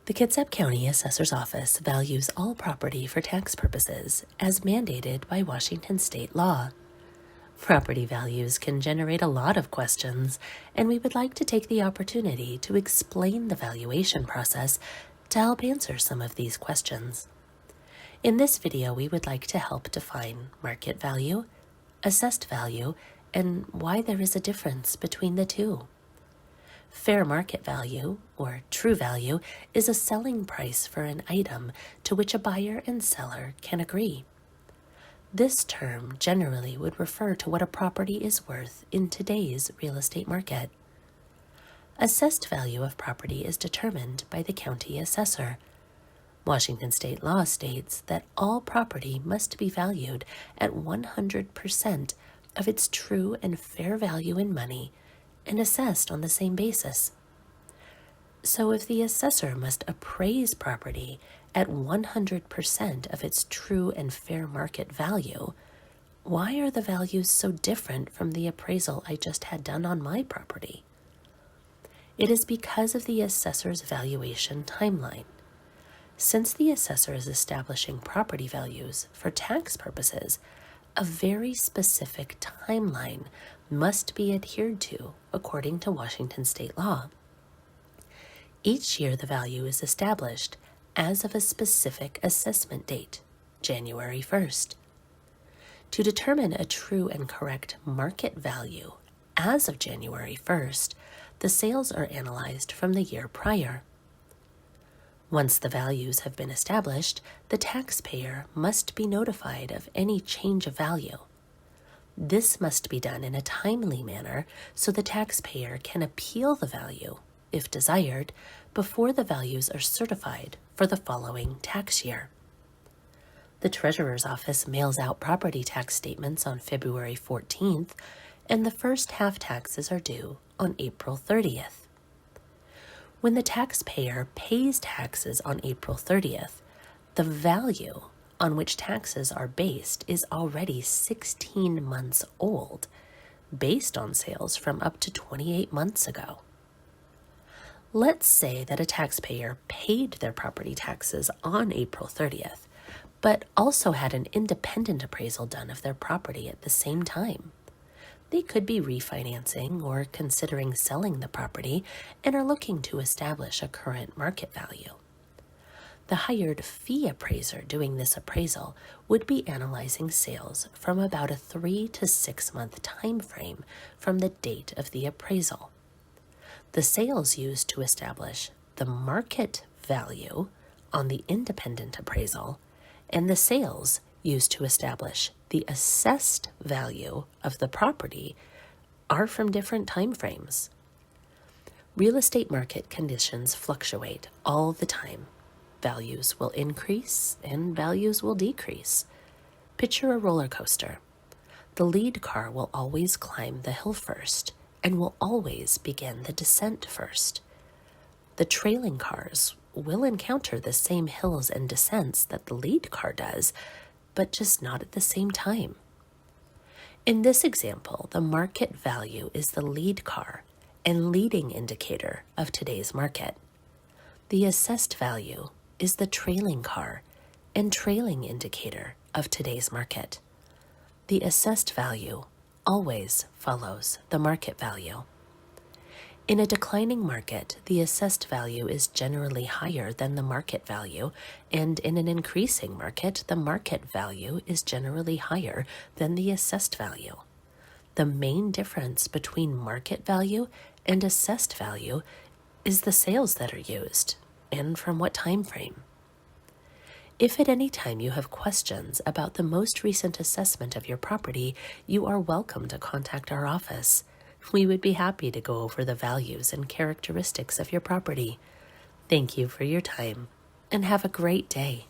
The Kitsap County Assessor's Office values all property for tax purposes as mandated by Washington state law. Property values can generate a lot of questions, and we would like to take the opportunity to explain the valuation process to help answer some of these questions. In this video, we would like to help define market value, assessed value, and why there is a difference between the two. Fair market value, or true value, is a selling price for an item to which a buyer and seller can agree. This term generally would refer to what a property is worth in today's real estate market. Assessed value of property is determined by the county assessor. Washington state law states that all property must be valued at 100% of its true and fair value in money and assessed on the same basis. So if the assessor must appraise property at 100% of its true and fair market value, why are the values so different from the appraisal I just had done on my property? It is because of the assessor's valuation timeline. Since the assessor is establishing property values for tax purposes, a very specific timeline must be adhered to according to Washington state law. Each year the value is established as of a specific assessment date, January 1st. To determine a true and correct market value as of January 1st, the sales are analyzed from the year prior. Once the values have been established, the taxpayer must be notified of any change of value. This must be done in a timely manner so the taxpayer can appeal the value, if desired, before the values are certified for the following tax year. The Treasurer's Office mails out property tax statements on February 14th, and the first half taxes are due on April 30th. When the taxpayer pays taxes on April 30th, the value on which taxes are based is already 16 months old, based on sales from up to 28 months ago. Let's say that a taxpayer paid their property taxes on April 30th, but also had an independent appraisal done of their property at the same time. They could be refinancing or considering selling the property and are looking to establish a current market value. The hired fee appraiser doing this appraisal would be analyzing sales from about a 3 to 6 month time frame from the date of the appraisal. The sales used to establish the market value on the independent appraisal and the sales used to establish the assessed value of the property are from different time frames. Real estate market conditions fluctuate all the time. Values will increase and values will decrease. Picture a roller coaster. The lead car will always climb the hill first and will always begin the descent first. The trailing cars will encounter the same hills and descents that the lead car does, but just not at the same time. In this example, the market value is the lead car and leading indicator of today's market. The assessed value is the trailing car and trailing indicator of today's market. The assessed value always follows the market value. In a declining market, the assessed value is generally higher than the market value, and in an increasing market, the market value is generally higher than the assessed value. The main difference between market value and assessed value is the sales that are used, and from what time frame. If at any time you have questions about the most recent assessment of your property, you are welcome to contact our office. We would be happy to go over the values and characteristics of your property. Thank you for your time, and have a great day.